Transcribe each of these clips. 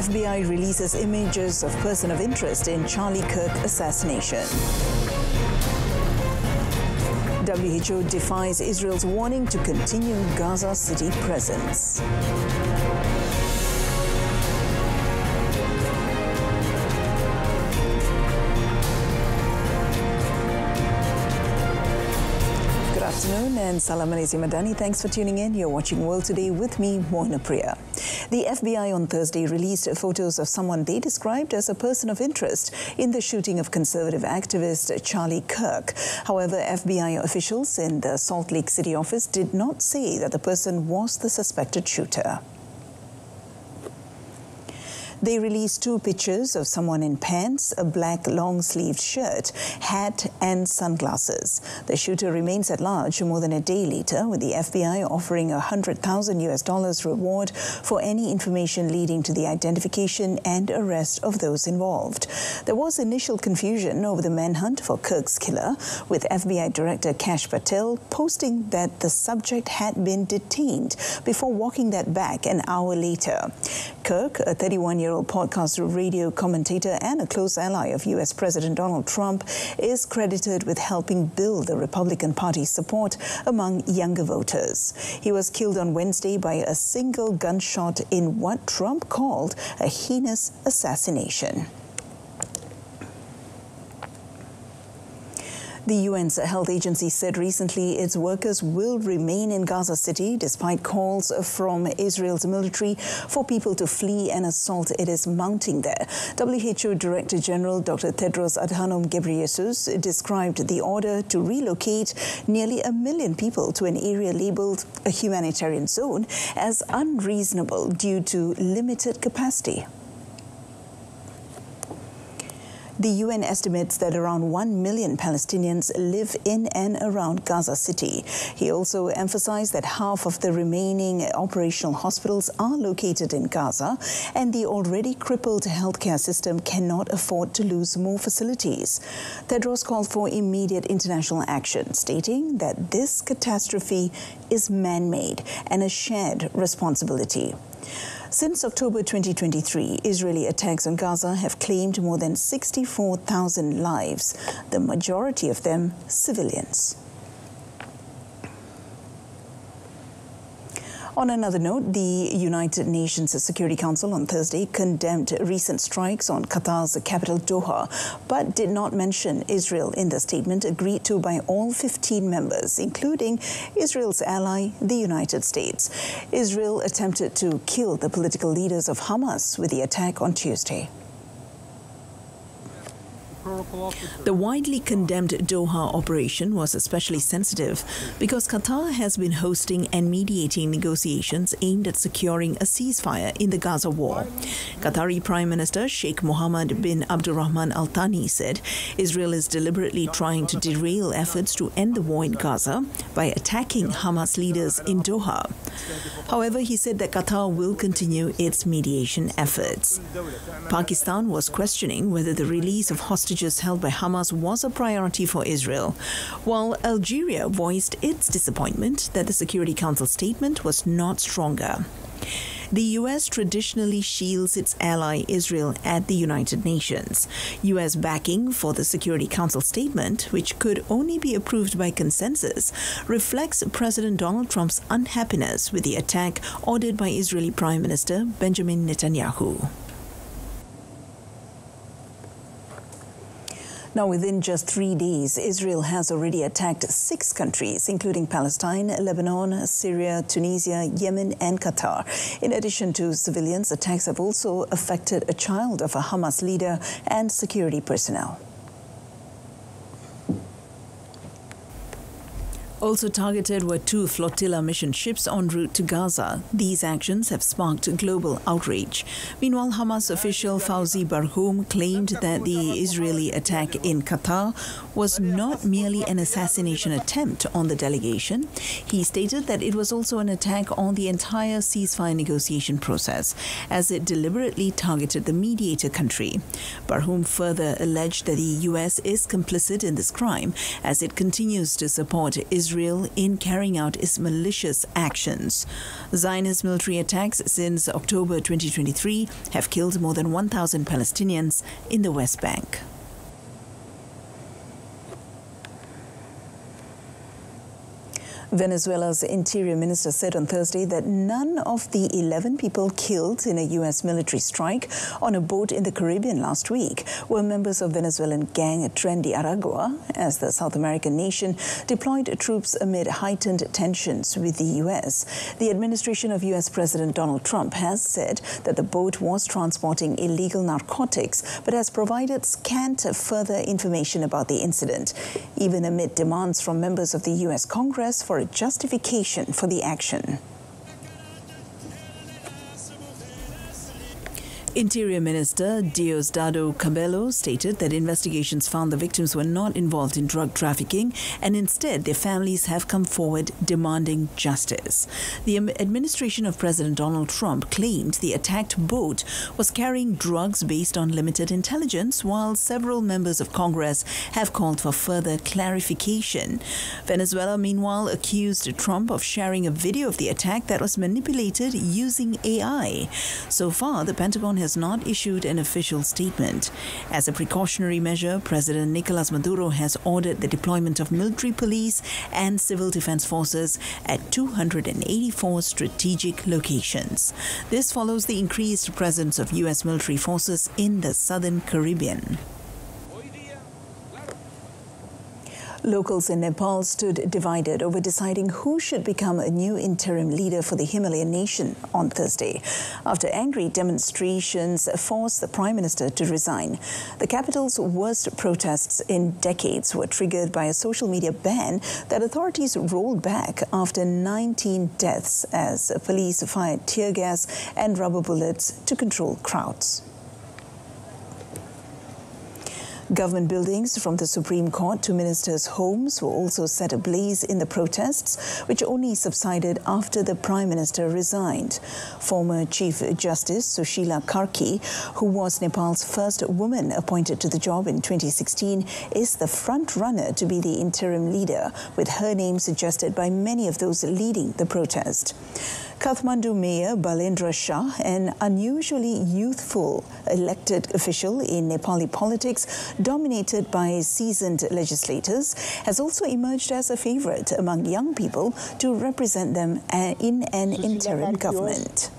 FBI releases images of person of interest in Charlie Kirk assassination. WHO defies Israel's warning to continue Gaza City presence. Good afternoon and Salam Malaysia Madani. Thanks for tuning in. You're watching World Today with me, Moina Priya. The FBI on Thursday released photos of someone they described as a person of interest in the shooting of conservative activist Charlie Kirk. However, FBI officials in the Salt Lake City office did not say that the person was the suspected shooter. They released two pictures of someone in pants, a black long-sleeved shirt, hat and sunglasses. The shooter remains at large more than a day later, with the FBI offering $100,000 reward for any information leading to the identification and arrest of those involved. There was initial confusion over the manhunt for Kirk's killer, with FBI Director Kash Patel posting that the subject had been detained before walking that back an hour later. Kirk, a 31-year-old podcast radio commentator and a close ally of U.S. President Donald Trump, is credited with helping build the Republican Party's support among younger voters. He was killed on Wednesday by a single gunshot in what Trump called a heinous assassination. The UN's health agency said recently its workers will remain in Gaza City despite calls from Israel's military for people to flee an assault it is mounting there. WHO Director General Dr. Tedros Adhanom Ghebreyesus described the order to relocate nearly 1 million people to an area labeled a humanitarian zone as unreasonable due to limited capacity. The UN estimates that around 1 million Palestinians live in and around Gaza City. He also emphasized that half of the remaining operational hospitals are located in Gaza, and the already crippled healthcare system cannot afford to lose more facilities. Tedros called for immediate international action, stating that this catastrophe is man-made and a shared responsibility. Since October 2023, Israeli attacks on Gaza have claimed more than 64,000 lives, the majority of them civilians. On another note, the United Nations Security Council on Thursday condemned recent strikes on Qatar's capital Doha, but did not mention Israel in the statement agreed to by all 15 members, including Israel's ally, the United States. Israel attempted to kill the political leaders of Hamas with the attack on Tuesday. The widely condemned Doha operation was especially sensitive because Qatar has been hosting and mediating negotiations aimed at securing a ceasefire in the Gaza war. Qatari Prime Minister Sheikh Mohammed bin Abdulrahman Al Thani said Israel is deliberately trying to derail efforts to end the war in Gaza by attacking Hamas leaders in Doha. However, he said that Qatar will continue its mediation efforts. Pakistan was questioning whether the release of hostages held by Hamas was a priority for Israel, while Algeria voiced its disappointment that the Security Council statement was not stronger. The U.S. traditionally shields its ally Israel at the United Nations. U.S. backing for the Security Council statement, which could only be approved by consensus, reflects President Donald Trump's unhappiness with the attack ordered by Israeli Prime Minister Benjamin Netanyahu. Now, within just 3 days, Israel has already attacked 6 countries, including Palestine, Lebanon, Syria, Tunisia, Yemen and Qatar. In addition to civilians, attacks have also affected a child of a Hamas leader and security personnel. Also targeted were 2 flotilla mission ships en route to Gaza. These actions have sparked global outrage. Meanwhile, Hamas official Fawzi Barhoum claimed that the Israeli attack in Qatar was not merely an assassination attempt on the delegation. He stated that it was also an attack on the entire ceasefire negotiation process, as it deliberately targeted the mediator country. Barhoum further alleged that the U.S. is complicit in this crime, as it continues to support Israel Israel in carrying out its malicious actions. Zionist military attacks since October 2023 have killed more than 1,000 Palestinians in the West Bank. Venezuela's Interior Minister said on Thursday that none of the 11 people killed in a U.S. military strike on a boat in the Caribbean last week were members of Venezuelan gang Tren de Aragua, as the South American nation deployed troops amid heightened tensions with the U.S. The administration of U.S. President Donald Trump has said that the boat was transporting illegal narcotics, but has provided scant further information about the incident, even amid demands from members of the U.S. Congress for a justification for the action. Interior Minister Diosdado Cabello stated that investigations found the victims were not involved in drug trafficking and instead their families have come forward demanding justice. The administration of President Donald Trump claimed the attacked boat was carrying drugs based on limited intelligence, while several members of Congress have called for further clarification. Venezuela, meanwhile, accused Trump of sharing a video of the attack that was manipulated using AI. So far, the Pentagon has not issued an official statement. As a precautionary measure, President Nicolas Maduro has ordered the deployment of military police and civil defense forces at 284 strategic locations. This follows the increased presence of U.S. military forces in the southern Caribbean. Locals in Nepal stood divided over deciding who should become a new interim leader for the Himalayan nation on Thursday, after angry demonstrations forced the Prime Minister to resign. The capital's worst protests in decades were triggered by a social media ban that authorities rolled back after 19 deaths as police fired tear gas and rubber bullets to control crowds. Government buildings from the Supreme Court to ministers' homes were also set ablaze in the protests, which only subsided after the Prime Minister resigned. Former Chief Justice Sushila Karki, who was Nepal's first woman appointed to the job in 2016, is the front-runner to be the interim leader, with her name suggested by many of those leading the protest. Kathmandu Mayor Balendra Shah, an unusually youthful elected official in Nepali politics dominated by seasoned legislators, has also emerged as a favourite among young people to represent them in an interim government.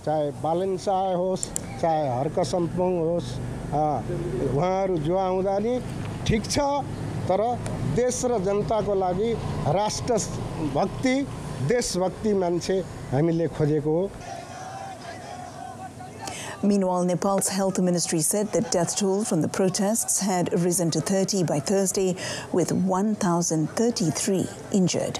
Meanwhile, Nepal's health ministry said the death toll from the protests had risen to 30 by Thursday, with 1,033 injured.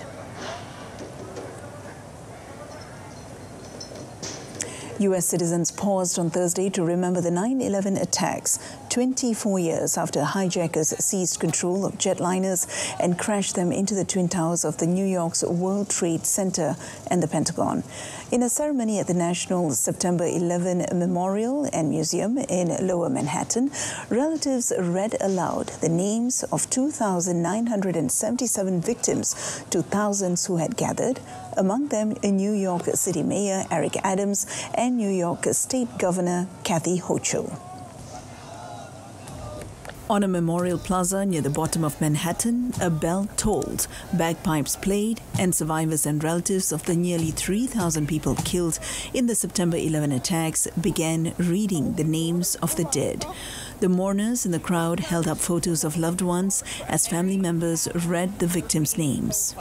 U.S. citizens paused on Thursday to remember the 9/11 attacks, 24 years after hijackers seized control of jetliners and crashed them into the Twin Towers of the New York's World Trade Center and the Pentagon. In a ceremony at the National September 11 Memorial and Museum in Lower Manhattan, relatives read aloud the names of 2,977 victims to thousands who had gathered, among them New York City Mayor Eric Adams and New York State Governor Kathy Hochul. On a memorial plaza near the bottom of Manhattan, a bell tolled, bagpipes played, and survivors and relatives of the nearly 3,000 people killed in the September 11 attacks began reading the names of the dead. The mourners in the crowd held up photos of loved ones as family members read the victims' names.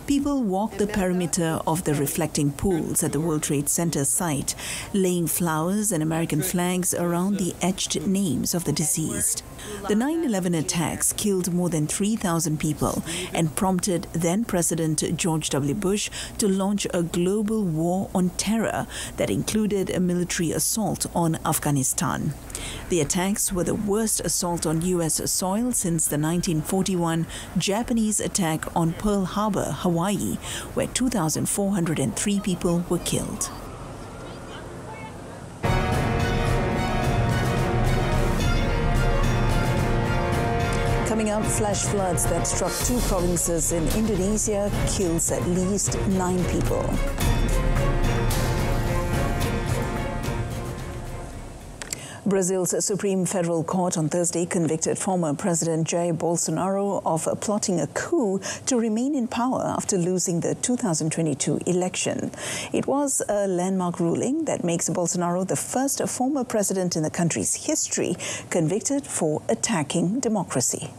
People walked the perimeter of the reflecting pools at the World Trade Center site, laying flowers and American flags around the etched names of the deceased. The 9/11 attacks killed more than 3,000 people and prompted then-President George W. Bush to launch a global war on terror that included a military assault on Afghanistan. The attacks were the worst assault on U.S. soil since the 1941 Japanese attack on Pearl Harbor, Hawaii, where 2,403 people were killed. Coming up, flash floods that struck 2 provinces in Indonesia kills at least 9 people. Brazil's Supreme Federal Court on Thursday convicted former President Jair Bolsonaro of plotting a coup to remain in power after losing the 2022 election. It was a landmark ruling that makes Bolsonaro the first former president in the country's history convicted for attacking democracy.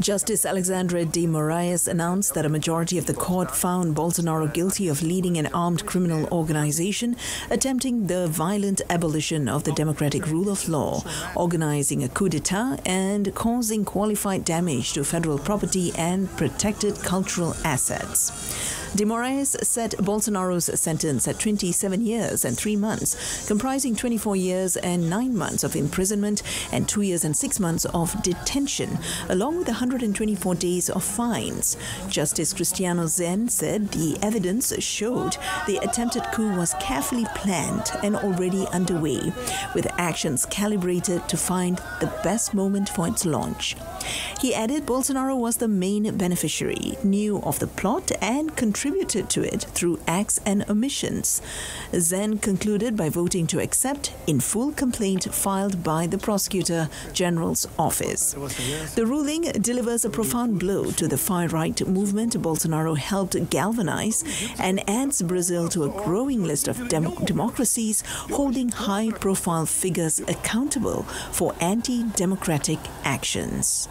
Justice Alexandre de Moraes announced that a majority of the court found Bolsonaro guilty of leading an armed criminal organization, attempting the violent abolition of the democratic rule of law, organizing a coup d'etat, and causing qualified damage to federal property and protected cultural assets. De Moraes set Bolsonaro's sentence at 27 years and 3 months, comprising 24 years and 9 months of imprisonment and 2 years and 6 months of detention, along with 124 days of fines. Justice Cristiano Zen said the evidence showed the attempted coup was carefully planned and already underway, with actions calibrated to find the best moment for its launch. He added Bolsonaro was the main beneficiary, knew of the plot and contributed to it through acts and omissions. Zen concluded by voting to accept in full complaint filed by the Prosecutor General's office. The ruling delivers a profound blow to the far-right movement Bolsonaro helped galvanize and adds Brazil to a growing list of democracies holding high-profile figures accountable for anti-democratic actions.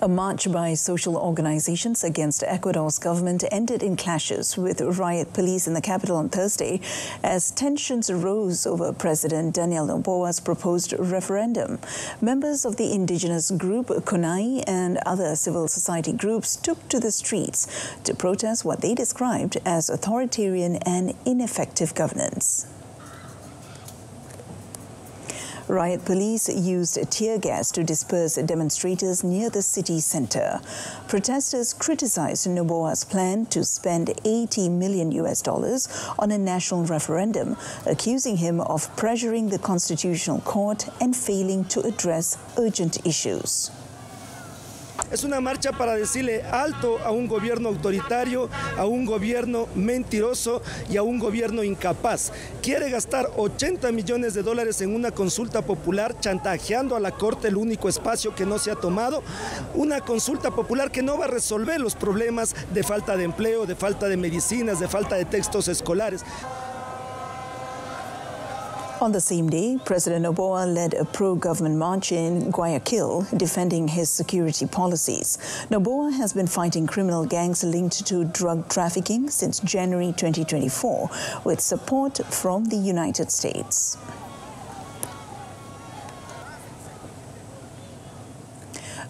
A march by social organizations against Ecuador's government ended in clashes with riot police in the capital on Thursday as tensions rose over President Daniel Noboa's proposed referendum. Members of the indigenous group CONAI and other civil society groups took to the streets to protest what they described as authoritarian and ineffective governance. Riot police used tear gas to disperse demonstrators near the city center. Protesters criticized Noboa's plan to spend $80 million on a national referendum, accusing him of pressuring the Constitutional Court and failing to address urgent issues. Es una marcha para decirle alto a un gobierno autoritario, a un gobierno mentiroso y a un gobierno incapaz. Quiere gastar $80 millones en una consulta popular, chantajeando a la Corte, el único espacio que no se ha tomado. Una consulta popular que no va a resolver los problemas de falta de empleo, de falta de medicinas, de falta de textos escolares. On the same day, President Noboa led a pro-government march in Guayaquil, defending his security policies. Noboa has been fighting criminal gangs linked to drug trafficking since January 2024, with support from the United States.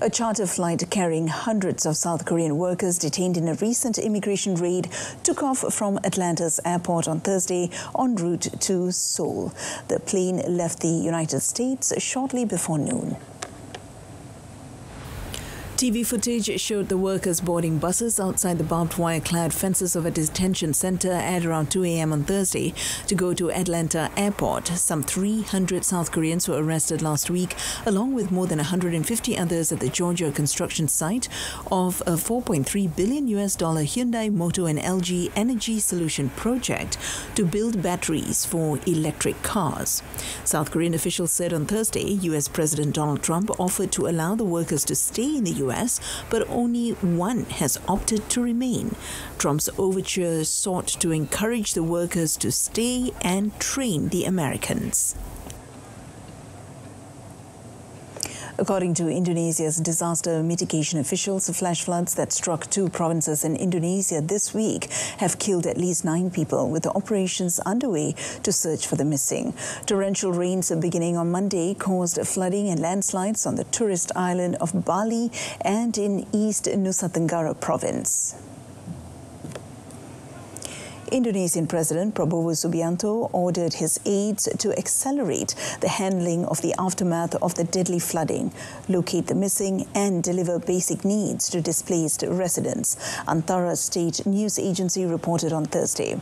A charter flight carrying hundreds of South Korean workers detained in a recent immigration raid took off from Atlanta's airport on Thursday en route to Seoul. The plane left the United States shortly before noon. TV footage showed the workers boarding buses outside the barbed wire-clad fences of a detention center at around 2 a.m. on Thursday to go to Atlanta Airport. Some 300 South Koreans were arrested last week, along with more than 150 others at the Georgia construction site of a $4.3 billion Hyundai Motor and LG Energy Solution project to build batteries for electric cars. South Korean officials said on Thursday U.S. President Donald Trump offered to allow the workers to stay in the U.S., but only one has opted to remain. Trump's overture sought to encourage the workers to stay and train the Americans. According to Indonesia's disaster mitigation officials, flash floods that struck 2 provinces in Indonesia this week have killed at least 9 people, with operations underway to search for the missing. Torrential rains beginning on Monday caused flooding and landslides on the tourist island of Bali and in East Nusa Tenggara province. Indonesian President Prabowo Subianto ordered his aides to accelerate the handling of the aftermath of the deadly flooding, locate the missing and deliver basic needs to displaced residents, Antara State News Agency reported on Thursday.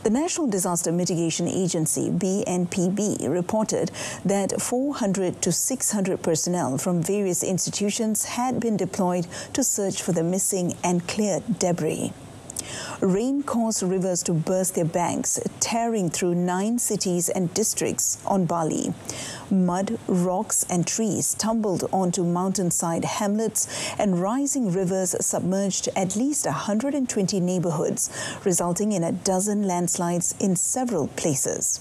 The National Disaster Mitigation Agency, BNPB, reported that 400 to 600 personnel from various institutions had been deployed to search for the missing and clear debris. Rain caused rivers to burst their banks, tearing through 9 cities and districts on Bali. Mud, rocks and trees tumbled onto mountainside hamlets, and rising rivers submerged at least 120 neighborhoods, resulting in a dozen landslides in several places.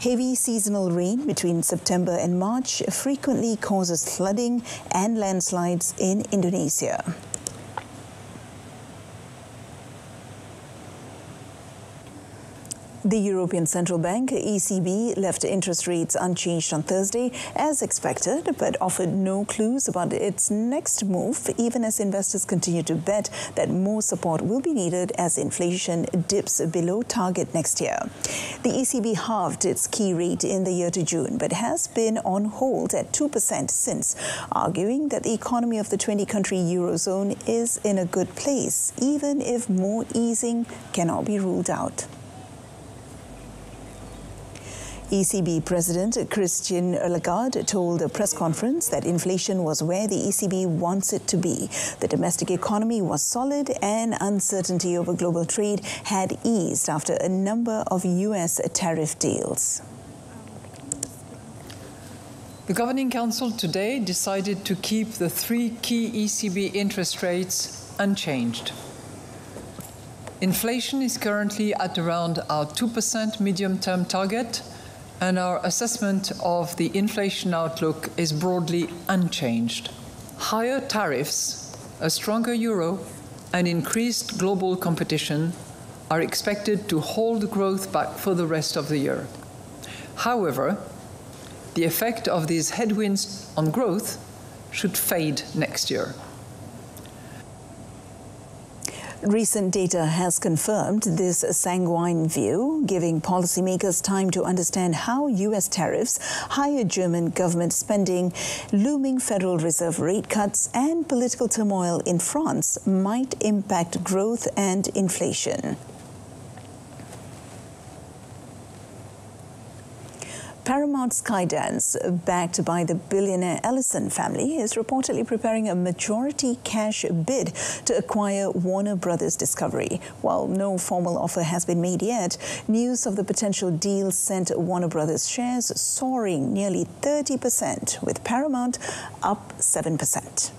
Heavy seasonal rain between September and March frequently causes flooding and landslides in Indonesia. The European Central Bank, ECB, left interest rates unchanged on Thursday as expected, but offered no clues about its next move, even as investors continue to bet that more support will be needed as inflation dips below target next year. The ECB halved its key rate in the year to June, but has been on hold at 2% since, arguing that the economy of the 20-country Eurozone is in a good place, even if more easing cannot be ruled out. ECB President Christine Lagarde told a press conference that inflation was where the ECB wants it to be. The domestic economy was solid and uncertainty over global trade had eased after a number of U.S. tariff deals. The Governing Council today decided to keep the 3 key ECB interest rates unchanged. Inflation is currently at around our 2% medium-term target, and our assessment of the inflation outlook is broadly unchanged. Higher tariffs, a stronger euro, and increased global competition are expected to hold growth back for the rest of the year. However, the effect of these headwinds on growth should fade next year. Recent data has confirmed this sanguine view, giving policymakers time to understand how U.S. tariffs, higher German government spending, looming Federal Reserve rate cuts, and political turmoil in France might impact growth and inflation. Paramount Skydance, backed by the billionaire Ellison family, is reportedly preparing a majority cash bid to acquire Warner Brothers Discovery. While no formal offer has been made yet, news of the potential deal sent Warner Brothers shares soaring nearly 30%, with Paramount up 7%.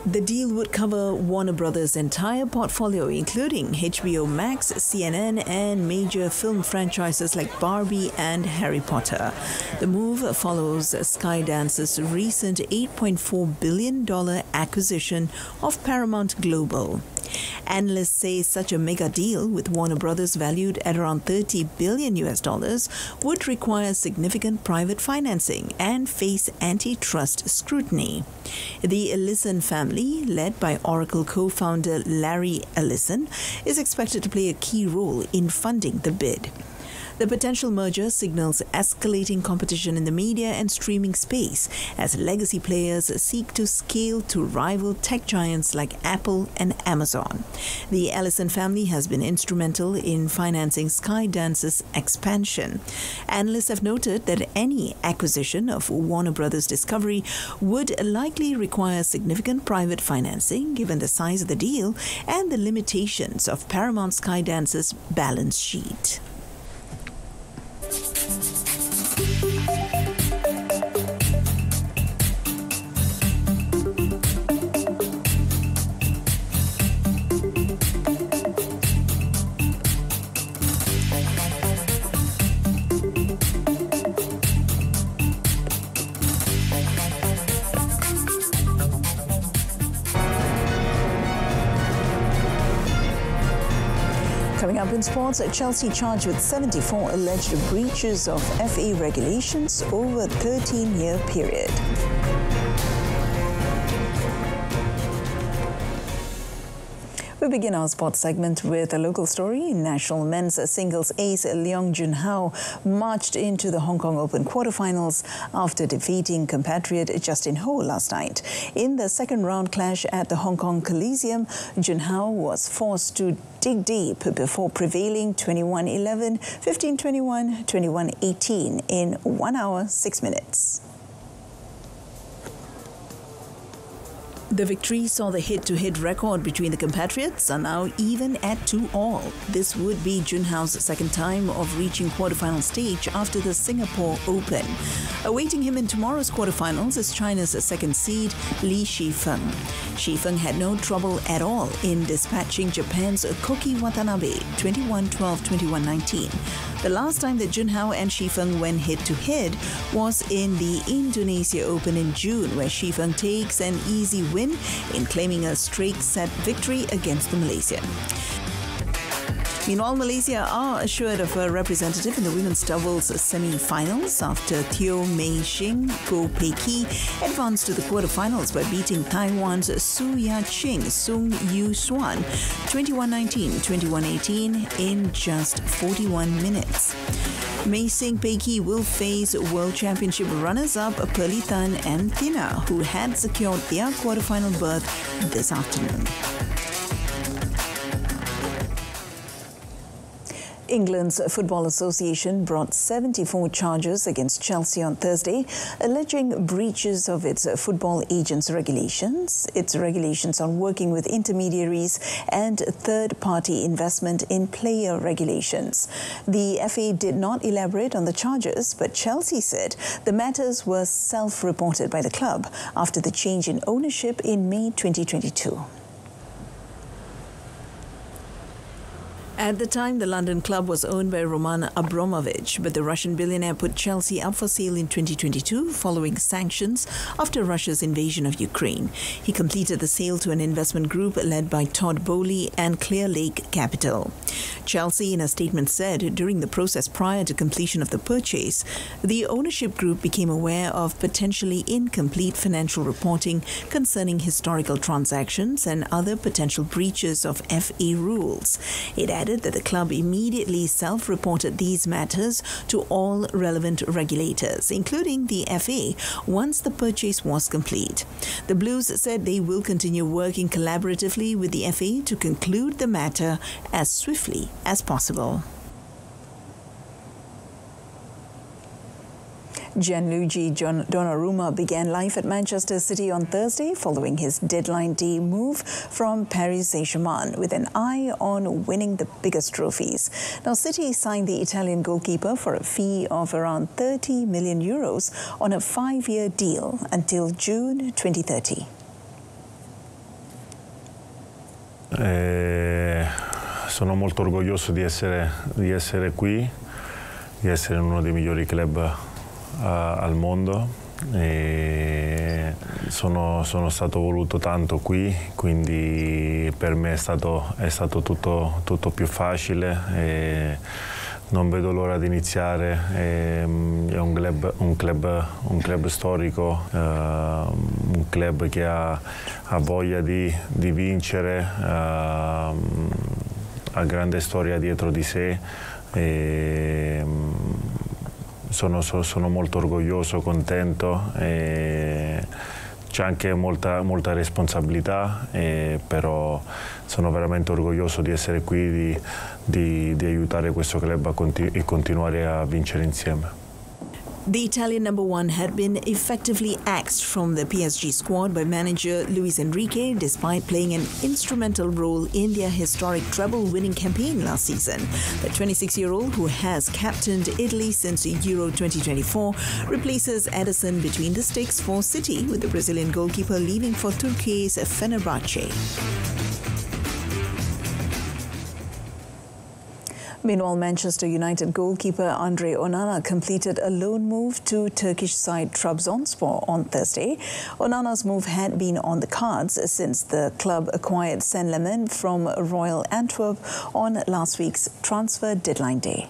The deal would cover Warner Brothers' entire portfolio, including HBO Max, CNN, and major film franchises like Barbie and Harry Potter. The move follows Skydance's recent $8.4 billion acquisition of Paramount Global. Analysts say such a mega deal, with Warner Brothers valued at around $30 billion, would require significant private financing and face antitrust scrutiny. The Ellison family, led by Oracle co-founder Larry Ellison, is expected to play a key role in funding the bid. The potential merger signals escalating competition in the media and streaming space as legacy players seek to scale to rival tech giants like Apple and Amazon. The Ellison family has been instrumental in financing Skydance's expansion. Analysts have noted that any acquisition of Warner Brothers Discovery would likely require significant private financing given the size of the deal and the limitations of Paramount Skydance's balance sheet. Coming up in sports, Chelsea charged with 74 alleged breaches of FA regulations over a 13-year period. We begin our sports segment with a local story. National men's singles ace Leong Junhao marched into the Hong Kong Open quarterfinals after defeating compatriot Justin Ho last night. In the second round clash at the Hong Kong Coliseum, Junhao was forced to dig deep before prevailing 21-11, 15-21, 21-18 in 1 hour 6 minutes. The victory saw the head-to-head record between the compatriots are now even at 2-all. This would be Junhao's second time of reaching quarterfinal stage after the Singapore Open. Awaiting him in tomorrow's quarterfinals is China's second seed, Li Shifeng. Shifeng had no trouble at all in dispatching Japan's Koki Watanabe 21-12, 21-19. The last time that Junhao and Shifeng went head-to-head was in the Indonesia Open in June, where Shifeng takes an easy win in claiming a straight set victory against the Malaysian. Meanwhile, Malaysia are assured of a representative in the women's doubles semi-finals after Teo Mei Xing, Goh Pei Ki advanced to the quarterfinals by beating Taiwan's Su Ya-Ching, Sung Yu Suan 21-19, 21-18 in just 41 minutes. Mei Xing Pei Ki will face World Championship runners-up Pearly Tan and Tina, who had secured their quarterfinal berth this afternoon. England's Football Association brought 74 charges against Chelsea on Thursday, alleging breaches of its football agents' regulations, its regulations on working with intermediaries, and third-party investment in player regulations. The FA did not elaborate on the charges, but Chelsea said the matters were self-reported by the club after the change in ownership in May 2022. At the time, the London club was owned by Roman Abramovich, but the Russian billionaire put Chelsea up for sale in 2022 following sanctions after Russia's invasion of Ukraine. He completed the sale to an investment group led by Todd Bowley and Clear Lake Capital. Chelsea, in a statement, said during the process prior to completion of the purchase, the ownership group became aware of potentially incomplete financial reporting concerning historical transactions and other potential breaches of FA rules. It added that the club immediately self-reported these matters to all relevant regulators, including the FA, once the purchase was complete. The Blues said they will continue working collaboratively with the FA to conclude the matter as swiftly as possible. Gianluigi Donnarumma began life at Manchester City on Thursday following his deadline day move from Paris Saint-Germain with an eye on winning the biggest trophies. Now, City signed the Italian goalkeeper for a fee of around €30 million on a 5-year deal until June 2030. Sono molto orgoglioso di essere qui, di essere in uno dei migliori club al mondo. Sono stato voluto tanto qui, quindi per me è stato tutto più facile. Non vedo l'ora di iniziare. È un club storico, un club che ha voglia di vincere, ha grande storia dietro di sé. Sono molto orgoglioso, contento, c'è anche molta responsabilità, però sono veramente orgoglioso di essere qui, di aiutare questo club e continuare a vincere insieme. The Italian number one had been effectively axed from the PSG squad by manager Luis Enrique, despite playing an instrumental role in their historic treble-winning campaign last season. The 26-year-old, who has captained Italy since Euro 2024, replaces Edison between the sticks for City, with the Brazilian goalkeeper leaving for Turkey's Fenerbahce. Meanwhile, Manchester United goalkeeper Andre Onana completed a loan move to Turkish side Trabzonspor on Thursday. Onana's move had been on the cards since the club acquired Sen Lemon from Royal Antwerp on last week's transfer deadline day.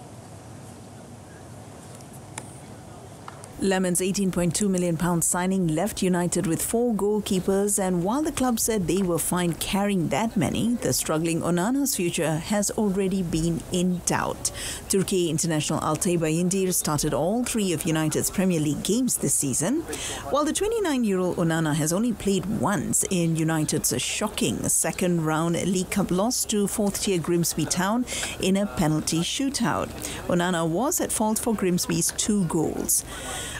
Lemon's £18.2 million signing left United with 4 goalkeepers, and while the club said they were fine carrying that many, the struggling Onana's future has already been in doubt. Turkey international Altay Bayındır started all 3 of United's Premier League games this season, while the 29-year-old Onana has only played once in United's shocking second-round League Cup loss to 4th-tier Grimsby Town in a penalty shootout. Onana was at fault for Grimsby's 2 goals.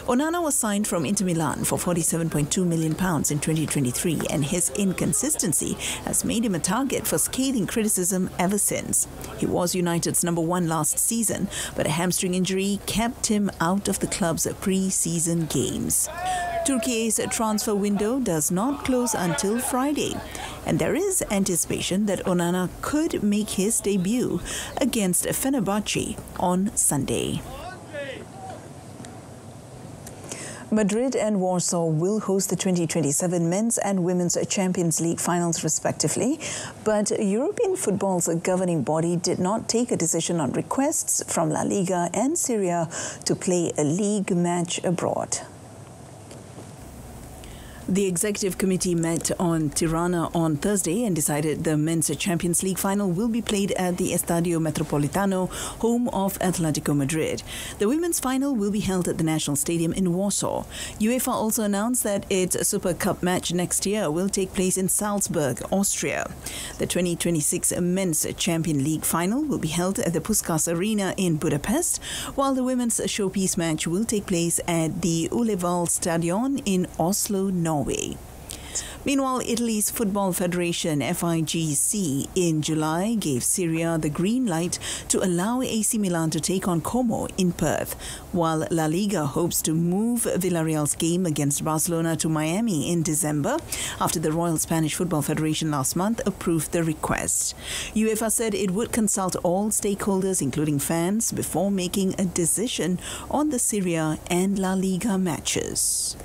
Onana was signed from Inter Milan for £47.2 million in 2023, and his inconsistency has made him a target for scathing criticism ever since. He was United's number 1 last season, but a hamstring injury kept him out of the club's pre-season games. Turkey's transfer window does not close until Friday, and there is anticipation that Onana could make his debut against Fenerbahce on Sunday. Madrid and Warsaw will host the 2027 Men's and Women's Champions League finals respectively, but European football's governing body did not take a decision on requests from La Liga and Serie A to play a league match abroad. The executive committee met on Tirana on Thursday and decided the Men's Champions League final will be played at the Estadio Metropolitano, home of Atletico Madrid. The women's final will be held at the National Stadium in Warsaw. UEFA also announced that its Super Cup match next year will take place in Salzburg, Austria. The 2026 Men's Champions League final will be held at the Puskás Arena in Budapest, while the women's showpiece match will take place at the Ullevål Stadion in Oslo, Norway. Meanwhile, Italy's Football Federation, FIGC, in July gave Serie A the green light to allow AC Milan to take on Como in Perth, while La Liga hopes to move Villarreal's game against Barcelona to Miami in December after the Royal Spanish Football Federation last month approved the request. UEFA said it would consult all stakeholders, including fans, before making a decision on the Serie A and La Liga matches.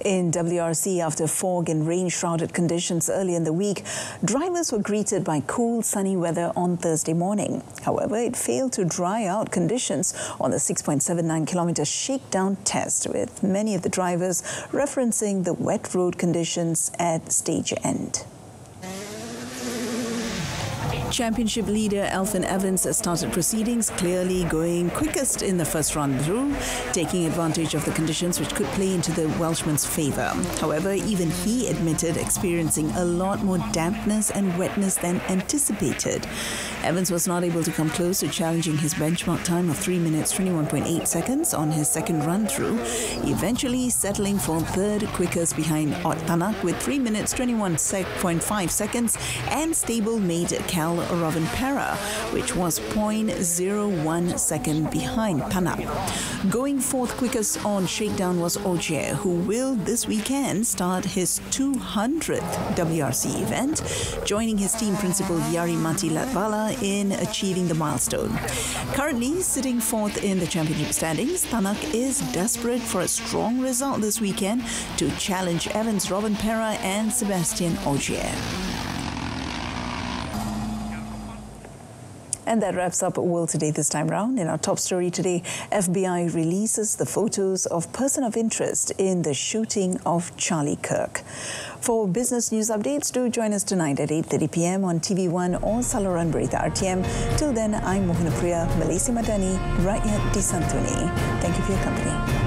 In WRC, after fog and rain-shrouded conditions early in the week, drivers were greeted by cool, sunny weather on Thursday morning. However, it failed to dry out conditions on the 6.79-kilometre shakedown test, with many of the drivers referencing the wet road conditions at stage end. Championship leader Elfyn Evans started proceedings, clearly going quickest in the first run through, taking advantage of the conditions which could play into the Welshman's favour. However, even he admitted experiencing a lot more dampness and wetness than anticipated. Evans was not able to come close to challenging his benchmark time of 3 minutes 21.8 seconds on his second run through, eventually settling for third quickest behind Ott Tanak with 3 minutes 21.5 seconds and stablemate Cal Rovanpera, which was 0.01 second behind Tanak. Going fourth quickest on shakedown was Ogier, who will this weekend start his 200th WRC event, joining his team principal Jari-Matti Latvala in achieving the milestone. Currently sitting fourth in the championship standings, Tanak is desperate for a strong result this weekend to challenge Evans, Rovanpera and Sébastien Ogier. And that wraps up World Today this time round. In our top story today, FBI releases the photos of person of interest in the shooting of Charlie Kirk. For business news updates, do join us tonight at 8:30 p.m. on TV1 or Saluran Berita RTM. Till then, I'm Mohana Priya, Malaysia Madani, Rakyat di Santuni. Thank you for your company.